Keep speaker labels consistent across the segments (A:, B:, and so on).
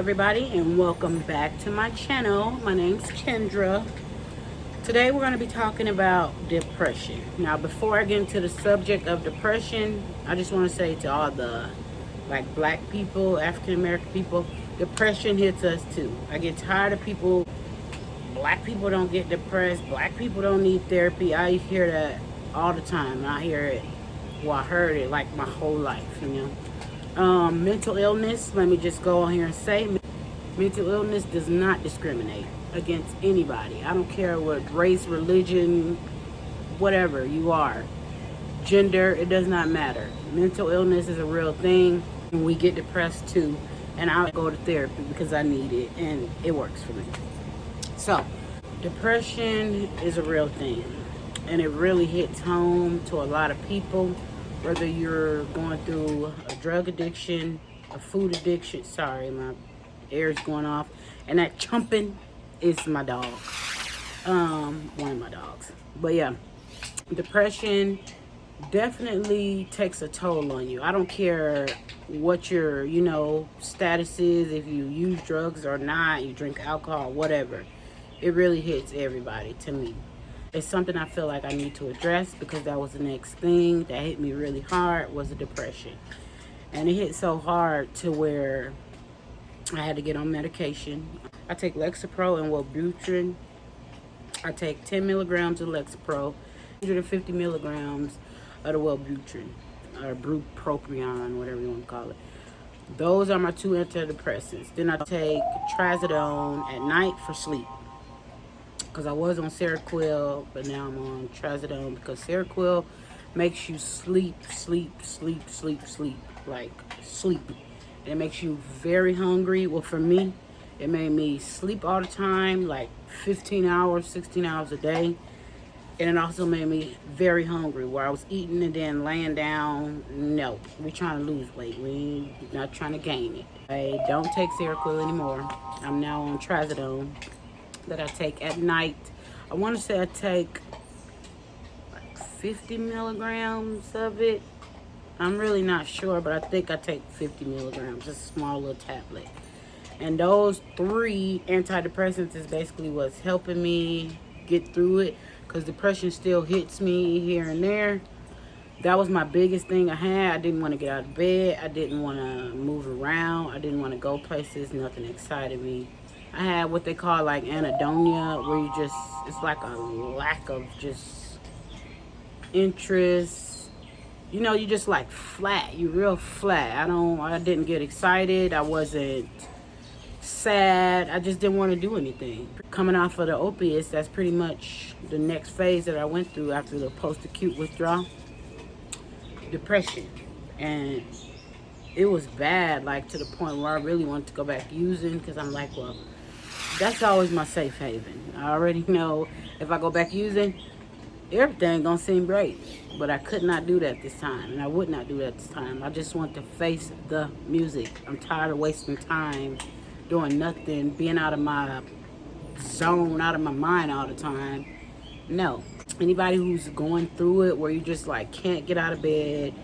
A: everybody, and welcome back to my channel. My name's Kendra. Today we're going to be talking about depression. Now, before I get into the subject of depression, I just want to say to all the black people, African American people, depression hits us too. I get tired of people, black people don't get depressed, black people don't need therapy. I hear that all the time. I hear it, I heard it like my whole life, mental illness, let me just go on here and say, mental illness does not discriminate against anybody. I don't care what race, religion, whatever you are, gender, it does not matter. Mental illness is a real thing, and we get depressed too. And I go to therapy because I need it, and it works for me. So, depression is a real thing, and it really hits home to a lot of people. Whether you're going through a drug addiction, a food addiction, sorry, my air's going off, and that chumping is my dog, one of my dogs. But yeah, depression definitely takes a toll on you. I don't care what your, status is, if you use drugs or not, you drink alcohol, whatever. It really hits everybody, to me. It's something I feel like I need to address because that was the next thing that hit me really hard was the depression. And it hit so hard to where I had to get on medication. I take Lexapro and Wellbutrin. I take 10 milligrams of Lexapro, 150 milligrams of the Wellbutrin, or bupropion, whatever you want to call it. Those are my two antidepressants. Then I take trazodone at night for sleep. Because I was on Seroquel, but now I'm on trazodone because Seroquel makes you sleep. Like, sleep. And it makes you very hungry. Well, for me, it made me sleep all the time, like 15 hours, 16 hours a day. And it also made me very hungry, where I was eating and then laying down. No, we're trying to lose weight. We're not trying to gain it. I don't take Seroquel anymore. I'm now on trazodone that I take at night. I want to say I take like 50 milligrams of it. I'm really not sure, but I think I take 50 milligrams, a small little tablet. And those 3 antidepressants is basically what's helping me get through it, because depression still hits me here and there. That was my biggest thing I had. I didn't want to get out of bed. I didn't want to move around. I didn't want to go places. Nothing excited me. I had what they call like anhedonia, where it's like a lack of just interest. You just like flat. You're real flat. I didn't get excited. I wasn't sad. I just didn't want to do anything. Coming off of the opiates, that's pretty much the next phase that I went through after the post-acute withdrawal. Depression. And it was bad, like to the point where I really wanted to go back using, because I'm like, well, that's always my safe haven. I already know if I go back using, everything gonna seem great. But I could not do that this time, and I would not do that this time. I just want to face the music. I'm tired of wasting time doing nothing, being out of my zone, out of my mind all the time. No. Anybody who's going through it where you just like can't get out of bed,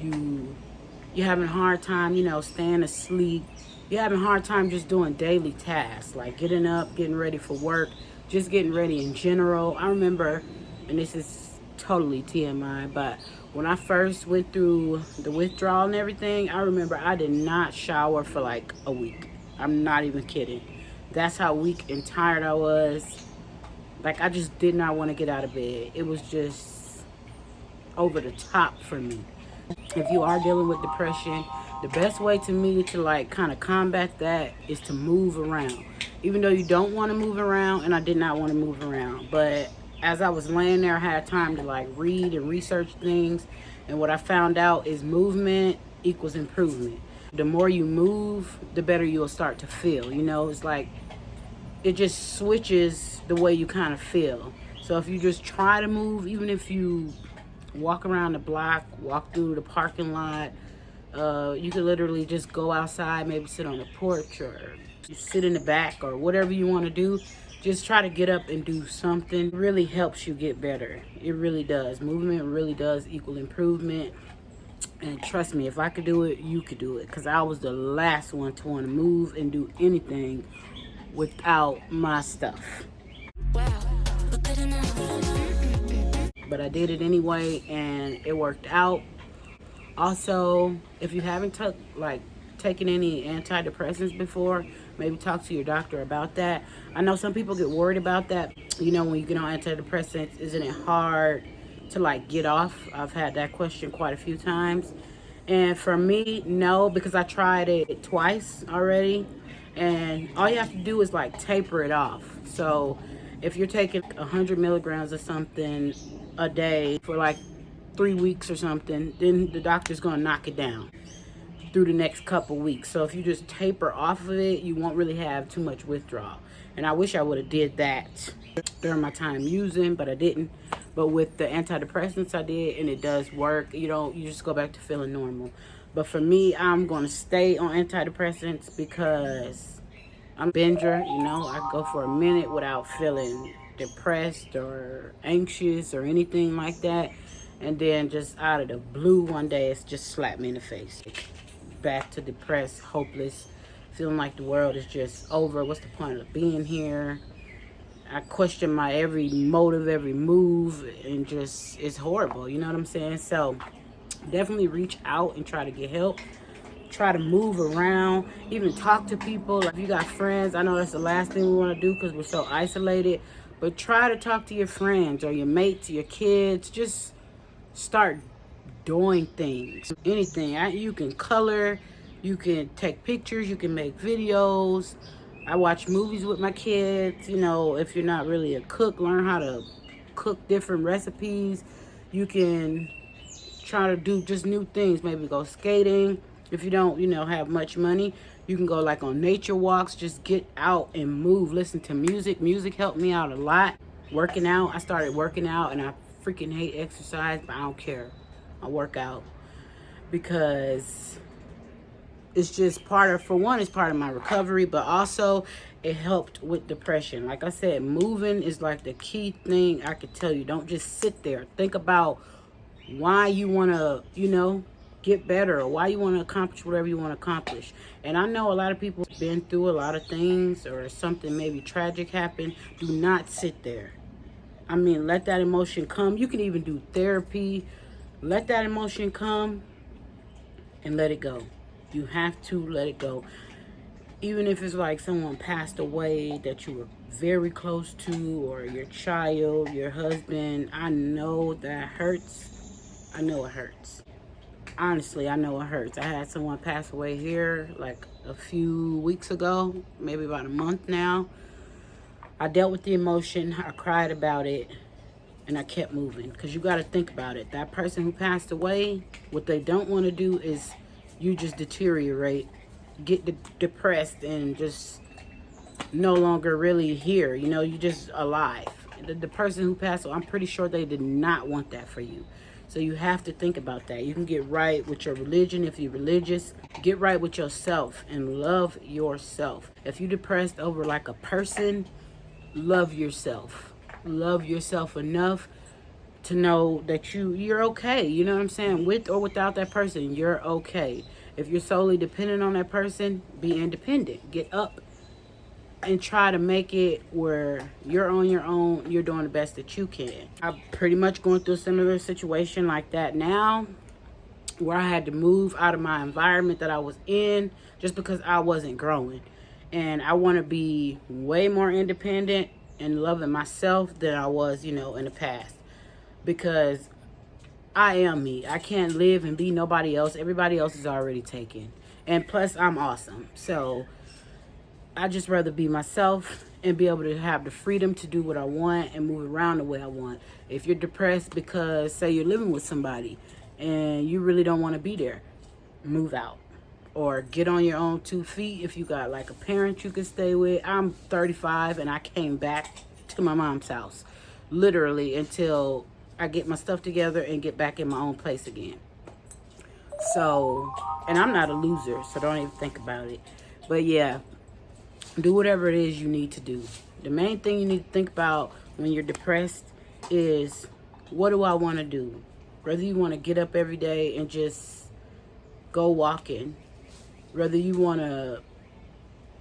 A: you're having a hard time, staying asleep. You're having a hard time just doing daily tasks, like getting up, getting ready for work, just getting ready in general. I remember, and this is totally TMI, but when I first went through the withdrawal and everything, I remember I did not shower for like a week. I'm not even kidding. That's how weak and tired I was. Like, I just did not want to get out of bed. It was just over the top for me. If you are dealing with depression, the best way to me to like kind of combat that is to move around. Even though you don't want to move around, and I did not want to move around, but as I was laying there, I had time to like read and research things, and what I found out is movement equals improvement. The more you move, the better you'll start to feel. It's like it just switches the way you kind of feel. So if you just try to move, even if you walk around the block, walk through the parking lot, you can literally just go outside, maybe sit on the porch, or you sit in the back, or whatever you want to do. Just try to get up and do something. It really helps you get better. It really does. Movement really does equal improvement. And trust me, if I could do it, you could do it. Because I was the last one to want to move and do anything without my stuff. But I did it anyway, and it worked out. Also, if you haven't taken any antidepressants before, maybe talk to your doctor about that. I know some people get worried about that. You know, when you get on antidepressants, isn't it hard to like get off? I've had that question quite a few times. And for me, no, because I tried it twice already. And all you have to do is like taper it off. So if you're taking 100 milligrams or something a day for like 3 weeks or something, then the doctor's going to knock it down through the next couple weeks. So if you just taper off of it, you won't really have too much withdrawal. And I wish I would have did that during my time using, but I didn't. But with the antidepressants I did, and it does work. You just go back to feeling normal. But for me, I'm going to stay on antidepressants because I'm a binger. I go for a minute without feeling depressed or anxious or anything like that. And then just out of the blue one day, it's just slapped me in the face. Back to depressed, hopeless, feeling like the world is just over. What's the point of being here? I question my every motive, every move, and just, it's horrible. You know what I'm saying? So definitely reach out and try to get help. Try to move around, even talk to people. Like if you got friends, I know that's the last thing we want to do because we're so isolated, but try to talk to your friends or your mates, your kids. Just start doing things, anything. You can color, you can take pictures, you can make videos. I watch movies with my kids. If you're not really a cook, learn how to cook different recipes. You can try to do just new things, maybe go skating. If you don't have much money, you can go like on nature walks. Just get out and move, listen to music helped me out a lot. Working out, I started working out, and I freaking hate exercise, but I don't care. I work out because it's just for one, it's part of my recovery, but also it helped with depression. Like I said, moving is like the key thing I could tell you. Don't just sit there. Think about why you want to, get better, or why you want to accomplish whatever you want to accomplish. And I know a lot of people have been through a lot of things, or something maybe tragic happened. Do not sit there. Let that emotion come. You can even do therapy. Let that emotion come and let it go. You have to let it go. Even if it's like someone passed away that you were very close to, or your child, your husband. I know that hurts. I know it hurts. Honestly, I know it hurts. I had someone pass away here like a few weeks ago, maybe about a month now. I dealt with the emotion. I cried about it. And I kept moving, because you got to think about it. That person who passed away, what they don't want to do is you just deteriorate, get depressed, and just no longer really here. You just alive. The person who passed away, I'm pretty sure they did not want that for you. So you have to think about that. You can get right with your religion if you're religious. Get right with yourself and love yourself. If you're depressed over like a person, love yourself. Love yourself enough to know that you're okay. You know what I'm saying? With or without that person, you're okay. If you're solely dependent on that person, be independent. Get up and try to make it where you're on your own. You're doing the best that you can. I'm pretty much going through a similar situation like that now, where I had to move out of my environment that I was in just because I wasn't growing. And I want to be way more independent and loving myself than I was, in the past. Because I am me. I can't live and be nobody else. Everybody else is already taken. And plus, I'm awesome. So I just rather be myself and be able to have the freedom to do what I want and move around the way I want. If you're depressed because, say, you're living with somebody and you really don't want to be there, move out. Or get on your own 2 feet. If you got like a parent you can stay with. I'm 35 and I came back to my mom's house, literally, until I get my stuff together and get back in my own place again. So, and I'm not a loser, so don't even think about it. But yeah, do whatever it is you need to do. The main thing you need to think about when you're depressed is, what do I want to do? Whether you want to get up every day and just go walking. Whether you want to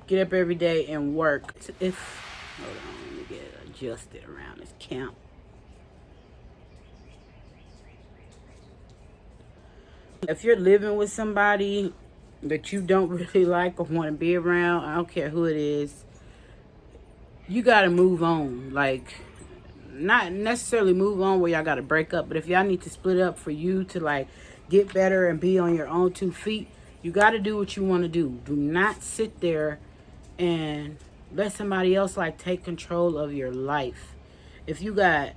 A: get up every day and work. Hold on, let me get adjusted around this camp. If you're living with somebody that you don't really like or want to be around, I don't care who it is, you got to move on. Like, not necessarily move on where y'all got to break up, but if y'all need to split up for you to like get better and be on your own 2 feet, you got to do what you want to do. Do not sit there and let somebody else like take control of your life. If you got a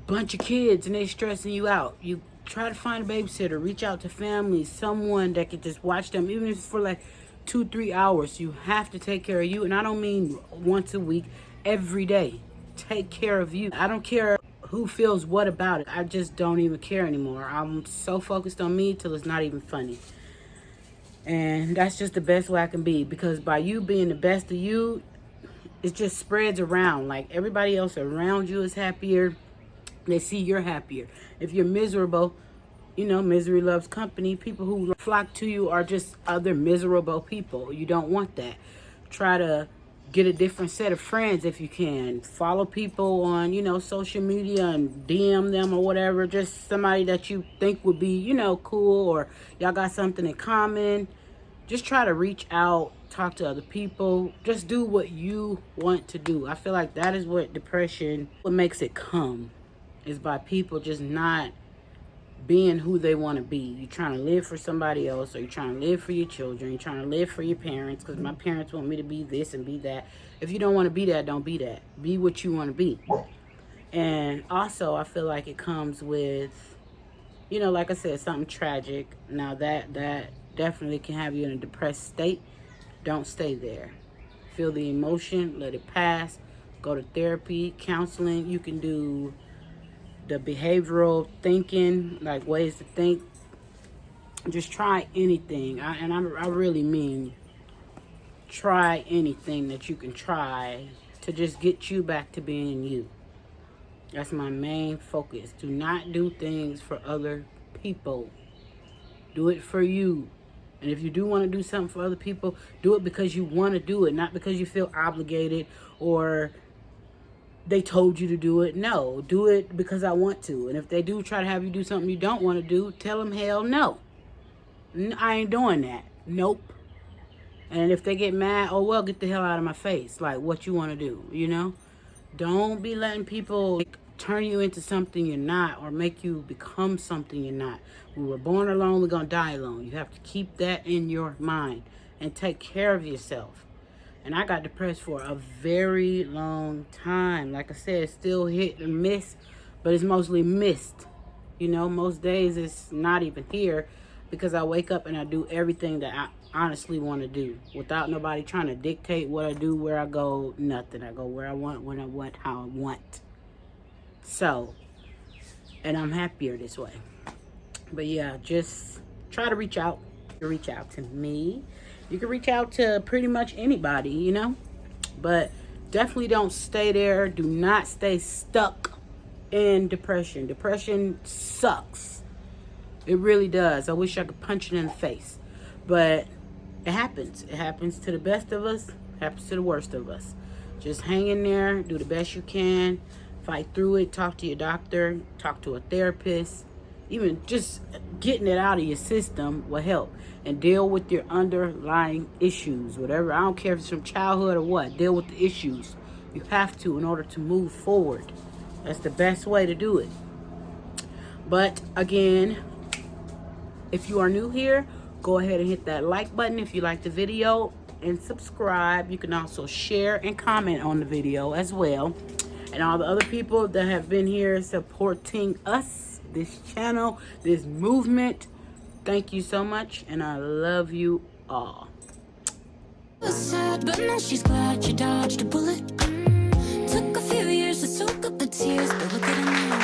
A: bunch of kids and they stressing you out, you try to find a babysitter, reach out to family, someone that can just watch them, even if it's for like 2-3 hours. You have to take care of you. And I don't mean once a week, every day. Take care of you. I don't care who feels what about it. I just don't even care anymore. I'm so focused on me till it's not even funny. And that's just the best way I can be, because by you being the best of you, it just spreads around. Like, everybody else around you is happier. They see you're happier. If you're miserable, you know, misery loves company. People who flock to you are just other miserable people. You don't want that. Try to get a different set of friends if you can. Follow people on, you know, social media and DM them or whatever. Just somebody that you think would be, you know, cool, or y'all got something in common. Just try to reach out, talk to other people. Just do what you want to do. I feel like that is what depression, what makes it come, is by people just not being who they want to be. You're trying to live for somebody else, or you're trying to live for your children. You're trying to live for your parents, because my parents want me to be this and be that. If you don't want to be that, don't be that. Be what you want to be. And also, I feel like it comes with, you know, like I said, something tragic. Now that definitely can have you in a depressed state. Don't stay there. Feel the emotion, let it pass. Go to therapy, counseling. You can do the behavioral thinking, like ways to think. Just try anything. I really mean try anything that you can try to just get you back to being you. That's my main focus. Do not do things for other people. Do it for you. And if you do want to do something for other people, do it because you want to do it, not because you feel obligated or they told you to do it. No, do it because I want to. And if they do try to have you do something you don't want to do, tell them hell no. I ain't doing that. Nope. And if they get mad, oh well, get the hell out of my face. Like, what you want to do, you know? Don't be letting people turn you into something you're not, or make you become something you're not. We were born alone, we're going to die alone. You have to keep that in your mind and take care of yourself. And I got depressed for a very long time. Like I said, it's still hit and miss, but it's mostly missed. You know, most days it's not even here, because I wake up and I do everything that I honestly want to do without nobody trying to dictate what I do, where I go, nothing. I go where I want, when I want, how I want. So, and I'm happier this way. But yeah, just try to reach out. Reach out to me. You can reach out to pretty much anybody, you know, but definitely don't stay there. Do not stay stuck in depression. Depression sucks. It really does. I wish I could punch it in the face, but it happens. It happens to the best of us. It happens to the worst of us. Just hang in there. Do the best you can. Fight through it. Talk to your doctor. Talk to a therapist. Even just getting it out of your system will help. And deal with your underlying issues. Whatever. I don't care if it's from childhood or what. Deal with the issues. You have to, in order to move forward. That's the best way to do it. But again, if you are new here, go ahead and hit that like button if you like the video, and subscribe. You can also share and comment on the video as well. And all the other people that have been here supporting us, this channel, this movement, thank you so much, and I love you all.
B: Sad, but now she's glad she dodged a bullet. Took a few years to soak up the tears, but look at her now.